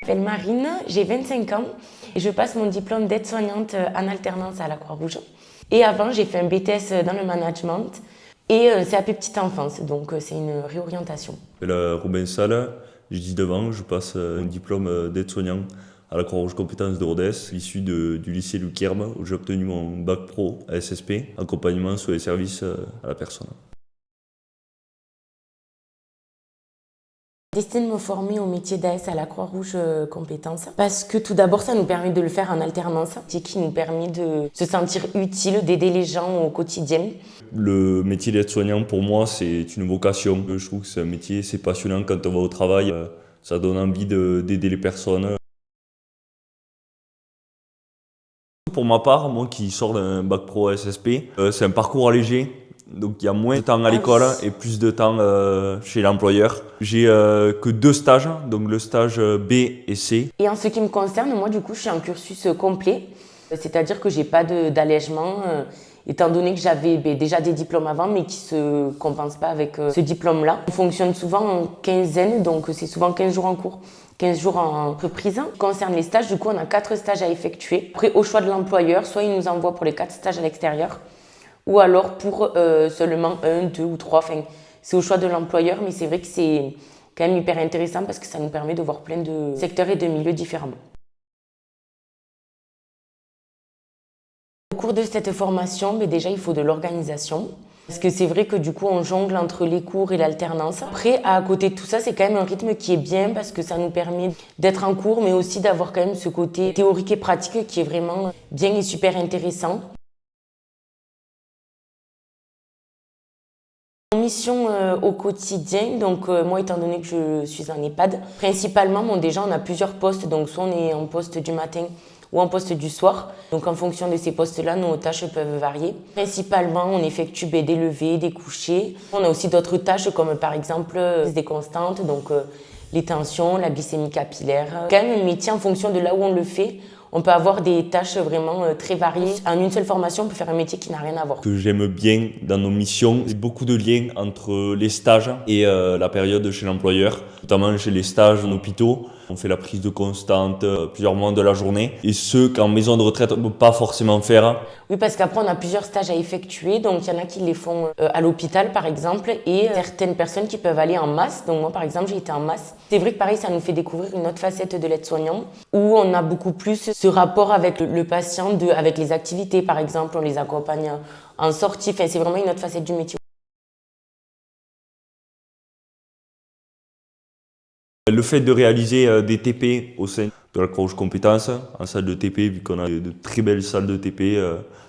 Je m'appelle Marine, j'ai 25 ans et je passe mon diplôme d'aide-soignante en alternance à la Croix-Rouge. Et avant, j'ai fait un BTS dans le management et CAP petite enfance, donc c'est une réorientation. Je m'appelle Robin Salle, j'ai 19 ans, je passe un diplôme d'aide-soignant à la Croix-Rouge Compétences de Rodez, issu du lycée Luc Herbe, où j'ai obtenu mon bac pro à SSP, accompagnement sur les services à la personne. J'ai décidé de me former au métier d'AS à la Croix-Rouge Compétences parce que tout d'abord, ça nous permet de le faire en alternance, qui nous permet de se sentir utile, d'aider les gens au quotidien. Le métier d'aide-soignant, pour moi, c'est une vocation. Je trouve que c'est un métier, c'est passionnant quand on va au travail, ça donne envie d'aider les personnes. Pour ma part, moi qui sors d'un bac pro SSP, c'est un parcours allégé. Donc il y a moins de temps à l'école et plus de temps chez l'employeur. J'ai que 2 stages, donc le stage B et C. Et en ce qui me concerne, moi du coup, je suis en cursus complet, c'est-à-dire que j'ai pas d'allègement, étant donné que j'avais déjà des diplômes avant, mais qui se compensent pas avec ce diplôme-là. On fonctionne souvent en quinzaine, donc c'est souvent 15 jours en cours. 15 jours en entreprise. Concernant les stages, du coup, on a 4 stages à effectuer. Après, au choix de l'employeur, soit il nous envoie pour les 4 stages à l'extérieur, ou alors pour seulement 1, 2 ou 3. Enfin, c'est au choix de l'employeur, mais c'est vrai que c'est quand même hyper intéressant parce que ça nous permet de voir plein de secteurs et de milieux différents. Au cours de cette formation, déjà, il faut de l'organisation. Parce que c'est vrai que du coup, on jongle entre les cours et l'alternance. Après, à côté de tout ça, c'est quand même un rythme qui est bien parce que ça nous permet d'être en cours, mais aussi d'avoir quand même ce côté théorique et pratique qui est vraiment bien et super intéressant. Mission au quotidien, donc moi étant donné que je suis en EHPAD, principalement déjà on a plusieurs postes, donc soit on est en poste du matin ou en poste du soir, donc en fonction de ces postes-là, nos tâches peuvent varier. Principalement on effectue des levées, des couchers, on a aussi d'autres tâches comme par exemple des constantes, donc les tensions, la glycémie capillaire. Quand même un métier en fonction de là où on le fait. On peut avoir des tâches vraiment très variées. En une seule formation, on peut faire un métier qui n'a rien à voir. Ce que j'aime bien dans nos missions, c'est beaucoup de liens entre les stages et la période chez l'employeur, notamment chez les stages en hôpitaux. On fait la prise de constante plusieurs mois de la journée et ceux qu'en maison de retraite on ne peut pas forcément faire. Oui, parce qu'après on a plusieurs stages à effectuer, donc il y en a qui les font à l'hôpital par exemple et certaines personnes qui peuvent aller en masse. Donc moi par exemple j'ai été en masse. C'est vrai que pareil ça nous fait découvrir une autre facette de l'aide-soignant où on a beaucoup plus ce rapport avec le patient, avec les activités par exemple, on les accompagne en sortie, enfin, c'est vraiment une autre facette du métier. Le fait de réaliser des TP au sein de la Croix-Rouge Compétences, en salle de TP, vu qu'on a de très belles salles de TP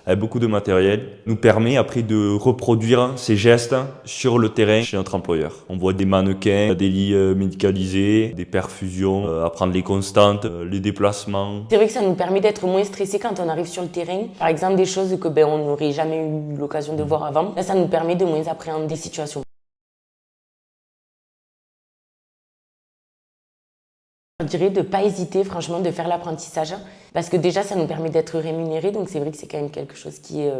avec beaucoup de matériel, nous permet après de reproduire ces gestes sur le terrain chez notre employeur. On voit des mannequins, des lits médicalisés, des perfusions, apprendre les constantes, les déplacements. C'est vrai que ça nous permet d'être moins stressés quand on arrive sur le terrain. Par exemple, des choses que on n'aurait jamais eu l'occasion de voir avant. Là, ça nous permet de moins appréhender des situations. Je dirais de ne pas hésiter franchement de faire l'apprentissage parce que déjà ça nous permet d'être rémunérés, donc c'est vrai que c'est quand même quelque chose qui est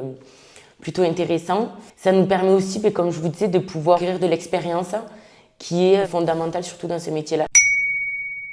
plutôt intéressant. Ça nous permet aussi, comme je vous disais, de pouvoir acquérir de l'expérience qui est fondamentale surtout dans ce métier-là.